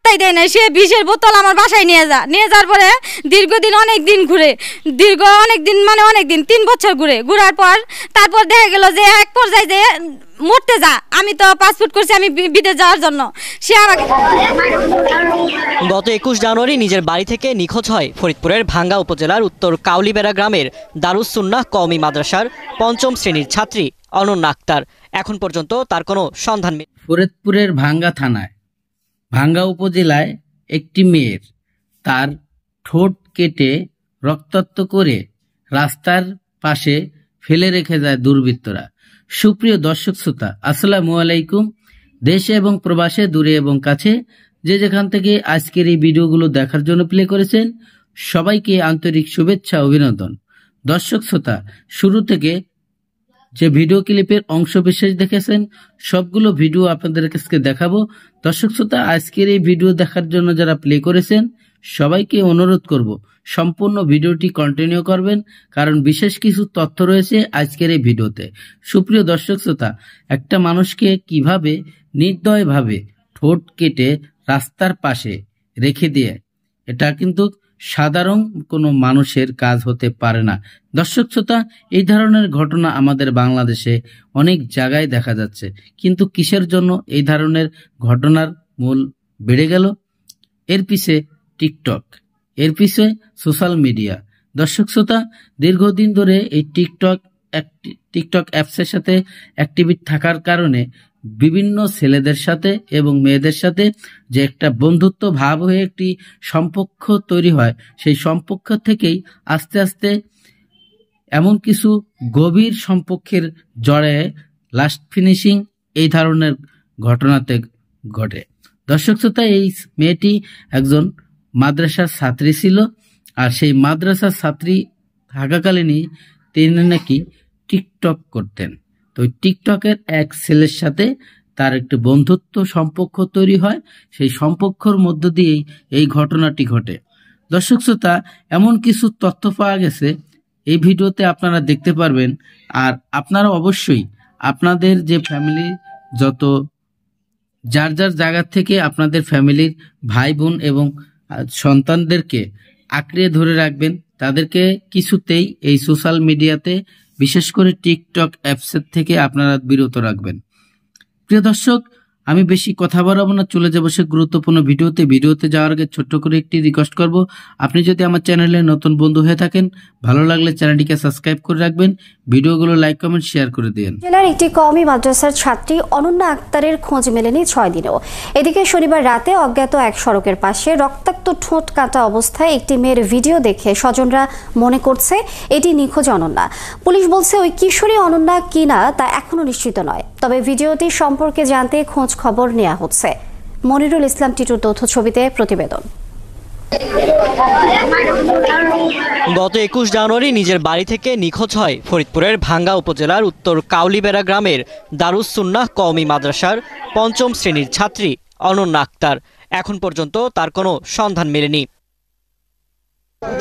পাত্তাই দেয় না। সে বিষের বোতল আমার বাসায় নিয়ে যাওয়ার পরে দীর্ঘদিন অনেক দিন ঘুরে, মানে অনেক দিন 3 বছর ঘুরার পর তারপর দেখা গেল যে এক পর্যায়ে যে মরতে যা, আমি তো পাসপোর্ট করছি আমি বিদেশ যাওয়ার জন্য, সে আমাকে। গত 21 জানুয়ারি নিজের বাড়ি থেকে নিখোঁজ হয় ফরিদপুরের ভাঙ্গা উপজেলার উত্তর কাউলিবেড়া গ্রামের দারুস সুন্নাহ কওমি মাদ্রাসার 5ম শ্রেণীর ছাত্রী অনন্যা আক্তার। এখন পর্যন্ত তার কোনো সন্ধান নেই। ফরিদপুরের ভাঙ্গা থানায় ভাঙ্গা উপজেলায় একটি মেয়ের তার ঠোঁট কেটে রক্তাক্ত করে রাস্তার পাশে ফেলে রেখে যায় দুর্বৃত্তরা। সুপ্রিয় দর্শক শ্রোতা, আসসালামু আলাইকুম। দেশে এবং প্রবাসে, দূরে এবং কাছে, যে যেখান থেকে আজকের এই ভিডিওগুলো দেখার জন্য প্লে করেছেন, সবাইকে আন্তরিক শুভেচ্ছা অভিনন্দন। দর্শক শ্রোতা, শুরু থেকে যে ভিডিও ক্লিপের অংশ বিশেষ দেখেছেন সবগুলো ভিডিও আপনাদের কাছে দেখাবো। দর্শক শ্রোতা, আজকের এই ভিডিও দেখার জন্য যারা প্লে করেছেন সবাইকে অনুরোধ করব সম্পূর্ণ ভিডিওটি কন্টিনিউ করবেন, কারণ বিশেষ কিছু তথ্য রয়েছে আজকের এই ভিডিওতে। সুপ্রিয় দর্শক শ্রোতা, একটা মানুষকে কিভাবে নির্দয়ভাবে ঠোঁট কেটে রাস্তার পাশে রেখে দিয়ে, এটা কিন্তু সাধারণ কোনো মানুষের কাজ হতে পারে না। দর্শক শ্রোতা, এই ধরনের ঘটনা আমাদের বাংলাদেশে অনেক জায়গায় দেখা যাচ্ছে, কিন্তু কিসের জন্য এই ধরনের ঘটনার মূল বেড়ে গেল? এর পিছে টিকটক, এর পিছে সোশ্যাল মিডিয়া। দর্শক শ্রোতা, দীর্ঘদিন ধরে এই টিকটক অ্যাপসের সাথে অ্যাক্টিভিট থাকার কারণে বিভিন্ন ছেলেদের সাথে এবং মেয়েদের সাথে যে একটা বন্ধুত্ব ভাব হয়ে একটি সম্পর্ক তৈরি হয়, সেই সম্পর্ক থেকেই আস্তে আস্তে এমন কিছু গভীর সম্পর্কের জড়ে লাস্ট ফিনিশিং এই ধরনের ঘটনাতে ঘটে। দর্শক শ্রোতা, এই মেয়েটি একজন মাদ্রাসার ছাত্রী ছিল, আর সেই মাদ্রাসার ছাত্রী থাকাকালীনই তিনি নাকি টিকটক করতেন। তো টিকটকের এক ছেলের সাথে তার একটি বন্ধুত্ব সম্পর্ক তৈরি হয়, সেই সম্পর্কের মধ্য দিয়েই এই ঘটনাটি ঘটে। দর্শক শ্রোতা, এমন কিছু তথ্য পাওয়া গেছে এই ভিডিওতে আপনারা দেখতে পারবেন। আর আপনারা অবশ্যই আপনাদের যে ফ্যামিলি, যত যার যার জায়গা থেকে আপনাদের ফ্যামিলির ভাই বোন এবং সন্তানদেরকে আঁকড়ে ধরে রাখবেন, তাদেরকে কিছুতেই এই সোশ্যাল মিডিয়াতে, বিশেষ করে টিকটক অ্যাপসের থেকে আপনারা বিরত রাখবেন। প্রিয় দর্শক, আমি বেশি কথা বাড়াবো না, চলে যাবো সে গুরুত্বপূর্ণ ভিডিওতে যাওয়ার আগে ছোট্ট করে একটি রিকোয়েস্ট করব, আপনি যদি আমার চ্যানেলে নতুন বন্ধু হয়ে থাকেন, ভালো লাগলে চ্যানেলটিকে সাবস্ক্রাইব করে রাখবেন, ভিডিওগুলো লাইক কমেন্ট শেয়ার করে দিন। জেলার একটি কওমি মাদ্রাসার ছাত্রী অনন্যা আক্তারের খোঁজ মেলেনি 6 দিনেও। এদিকে শনিবার রাতে অজ্ঞাত এক সড়কের পাশে রক্তাক্ত ঠোঁট কাটা অবস্থায় একটি মেয়ের ভিডিও দেখে স্বজনরা মনে করছে এটি নিখোঁজ অনন্যা। পুলিশ বলছে ওই কিশোরী অনন্যা কিনা তা এখনো নিশ্চিত নয়, তবে ভিডিওটি সম্পর্কে জানতে খোঁজ খবর নেওয়া হচ্ছে। মনিরুল ইসলাম টিটুর তথ্য ছবিতে প্রতিবেদন। গত 21 জানুয়ারি নিজের বাড়ি থেকে নিখোঁজ হয় ফরিদপুরের ভাঙ্গা উপজেলার উত্তর কাউলিবেড়া গ্রামের দারুস সুন্নাহ কওমি মাদ্রাসার 5ম শ্রেণীর ছাত্রী অনন্যা আক্তার। এখন পর্যন্ত তার কোনো সন্ধান মেলেনি।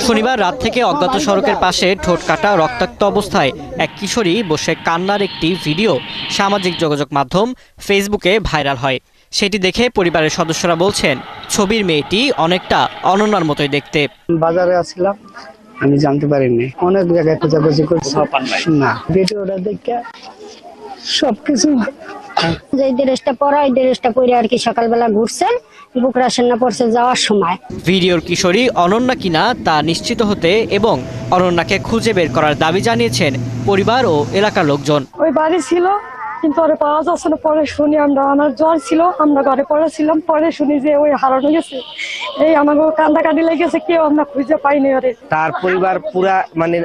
শনিবার রাত থেকে অজ্ঞাত সড়কের পাশে ঠোঁট কাটা রক্তাক্ত অবস্থায় এক কিশোরী বসে কান্নার একটি ভিডিও সামাজিক যোগাযোগ মাধ্যম ফেসবুকে ভাইরাল হয়। সেটি দেখে পরিবারের সদস্যরা বলছেন, ছবির মেয়েটি অনেকটা অনন্যার মতোই দেখতে। বাজারে আসছিলাম, আমি জানতে পারিনি, অনেক জায়গায় খোঁজাখুঁজি করছি না, ভিডিওটা দেখে সবকিছু যে ড্রেসটা পরা, ওই ড্রেসটা পরে আর কি সকালবেলা ঘুরছেন, বুকরা সেনা পড়ছে যাওয়ার সময়। ভিডিওর কিশোরী অনন্যা কিনা তা নিশ্চিত হতে এবং অনন্যাকে খুঁজে বের করার দাবি জানিয়েছেন পরিবার ও এলাকার লোকজন। ওই বাড়ি ছিল, কিন্তু ওরা পাওয়া যাচ্ছে না। পরে শুনি আমার জ্বর ছিল, আমরা ঘরে পড়েছিলাম, পরে শুনি যে ওই হারানো গেছে। এই আমাকে কান্দাকাটি লেগেছে, কেউ আমরা খুঁজে পাইনি ওরে। তার পরিবার পুরা মানে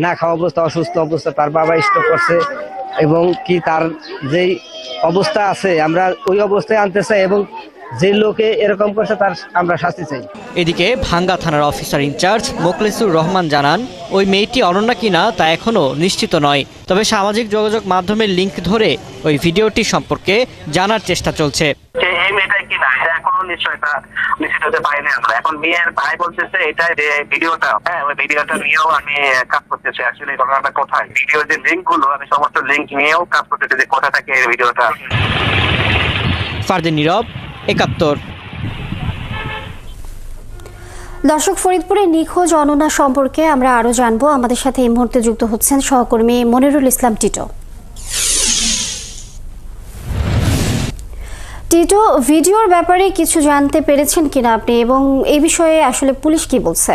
না খাওয়া অবস্থা, অসুস্থ অবস্থা, তার বাবা স্ট্রোক করছে, এবং কি তার যেই অবস্থা আছে আমরা ওই অবস্থায় আনতে চাই, এবং যে লোকে এরকম করছে তার আমরা শাস্তি চাই। এদিকে ভাঙ্গা থানার অফিসার ইনচার্জ মোখলেসুর রহমান জানান, ওই মেয়েটি অনন্যা কিনা তা এখনো নিশ্চিত নয়, তবে সামাজিক যোগাযোগ মাধ্যমের লিঙ্ক ধরে ওই ভিডিওটি সম্পর্কে জানার চেষ্টা চলছে। এই মেয়েটাই কিনা এটা এখনো নিশ্চিত হতে পারিনি আমরা। এখন মেয়ের ভাই বলতেছে এটা যে ভিডিওটা, ওই ভিডিওটা নিয়েও আমি কাজ করতেছি। আসলে ঘটনাটা কোথায়, ভিডিওর যে লিঙ্ক গুলো, আমি সমস্ত লিঙ্ক নিয়েও কাজ করতেছি যে কোথা থেকে এই ভিডিওটা। ফারদিন নীরব, 71। দর্শক, ফরিদপুরে নিখোঁজ অনন্যা সম্পর্কে আমরা আরো জানবো। আমাদের সাথে এই মুহূর্তে যুক্ত হচ্ছেন সহকর্মী মনিরুল ইসলাম টিটো। টিটো, ভিডিওর ব্যাপারে কিছু জানতে পেরেছেন কিনা আপনি, এবং এই বিষয়ে আসলে পুলিশ কি বলছে?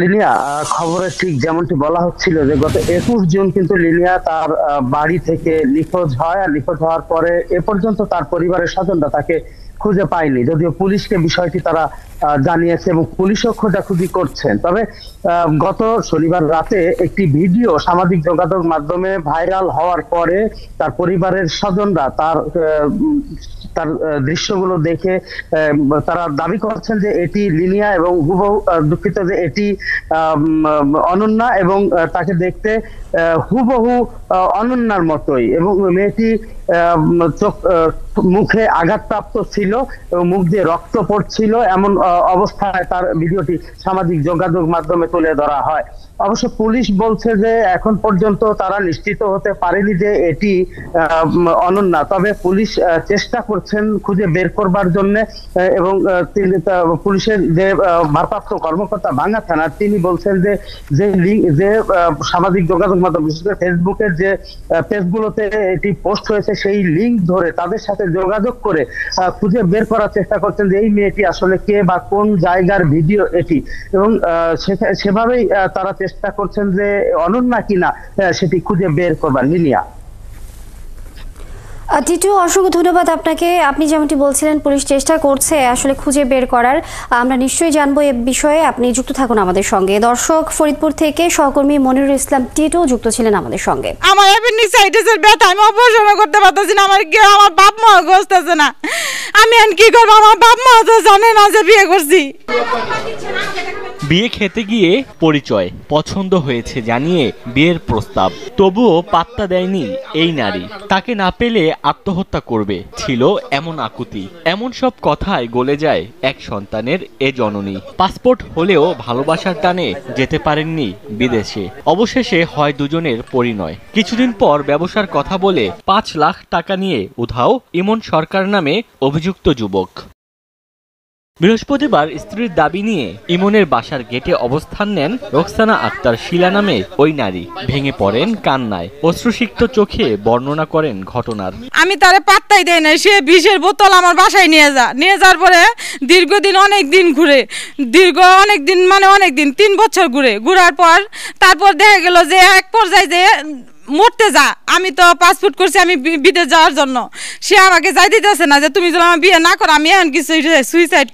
লিনিয়া, খবরে ঠিক যেমনটি বলা হচ্ছিল যে গত 21 জুন কিন্তু লিনিয়া তার বাড়ি থেকে নিখোঁজ হয়, আর নিখোঁজ হওয়ার পরে এ পর্যন্ত তার পরিবারের স্বজনরা তাকে খুঁজে পায়নি, যদিও পুলিশকে বিষয়টি তারা জানিয়েছে এবং পুলিশও খোঁজাখুঁজি করছেন। তবে গত শনিবার রাতে একটি ভিডিও সামাজিক যোগাযোগ মাধ্যমে ভাইরাল হওয়ার পরে তার পরিবারের স্বজনরা তার দৃশ্যগুলো দেখে তারা দাবি করছেন যে এটি লিনিয়া এবং দুঃখিত যে এটি অনন্যা, এবং তাকে দেখতে হুবহু অনন্যার মতোই, এবং মেয়েটি মুখে আঘাতপ্রাপ্ত ছিল এবং মুখ দিয়ে রক্ত পড়ছিল, এমন অবস্থায় তার ভিডিওটি সামাজিক যোগাযোগ মাধ্যমে তুলে ধরা হয়। অবশ্য পুলিশ বলছে যে এখন পর্যন্ত তারা নিশ্চিত হতে পারেনি যে এটি অনন্যা, তবে পুলিশ চেষ্টা করছেন খুঁজে বের করবার জন্য, এবং পুলিশের যে ভারপ্রাপ্ত কর্মকর্তা ভাঙ্গা থানার, তিনি বলছেন যে সামাজিক যোগাযোগ মাধ্যম বিশেষ করে ফেসবুকের যে পেজগুলোতে এটি পোস্ট হয়েছে সেই লিঙ্ক ধরে তাদের সাথে যোগাযোগ করে খুঁজে বের করার চেষ্টা করছেন যে এই মেয়েটি আসলে কে বা কোন জায়গার ভিডিও এটি, এবং সেভাবেই তারা চেষ্টা করছেন যে অনন্যা কিনা সেটি খুঁজে বের করবার। লিনিয়া, টিটু, অসংখ্য ধন্যবাদ আপনাকে। আপনি যেমনটি বলছিলেন পুলিশ চেষ্টা করছে আসলে খুঁজে বের করার, আমরা নিশ্চয়ই জানবো এ বিষয়ে। আপনি যুক্ত থাকুন আমাদের সঙ্গে। দর্শক, ফরিদপুর থেকে সহকর্মী মনিরুল ইসলাম টিটু যুক্ত ছিলেন আমাদের সঙ্গে। আমার অ্যাপেন্ডিসাইটিসের ব্যথা আমি অপারেশন করতে পারতেছি না, আমার বাপ মা বসতেছে না, আমি আর কি করবো? আমার বাপ মা তো জানে না যে বিয়ে করছি। বিয়ে খেতে গিয়ে পরিচয় পছন্দ হয়েছে জানিয়ে বিয়ের প্রস্তাব, তবুও পাত্তা দেয়নি এই নারী। তাকে না পেলে আত্মহত্যা করবে ছিল এমন আকুতি। এমন সব কথায় গলে যায় এক সন্তানের এ জননী। পাসপোর্ট হলেও ভালোবাসার টানে যেতে পারেননি বিদেশে। অবশেষে হয় দুজনের পরিণয়। কিছুদিন পর ব্যবসার কথা বলে 5 লাখ টাকা নিয়ে উধাও ইমন সরকার নামে অভিযুক্ত যুবক। বৃহস্পতিবার স্ত্রীর দাবি নিয়ে ইমনের বাসার গেটে অবস্থান নেন রোকসানা আক্তার শিলা নামে ওই নারী। ভেঙে পড়েন কান্নায়, অশ্রুসিক্ত চোখে বর্ণনা করেন ঘটনার। আমি তারে পাত্তাই দেয় না, সে বিষের বোতল আমার বাসায় নিয়ে যাওয়ার পরে দীর্ঘদিন অনেক দিন 3 বছর ঘুরার পর তারপর দেখা গেল যে এক পর্যায়ে যে মরতে যা। আমি তো পাসপোর্ট করছি আমি বিদেশ যাওয়ার জন্য, সে আমাকে যাই দিতেছে না, যে তুমি যদি আমার বিয়ে না করো আমি এখন কিছু সুইসাইড করব।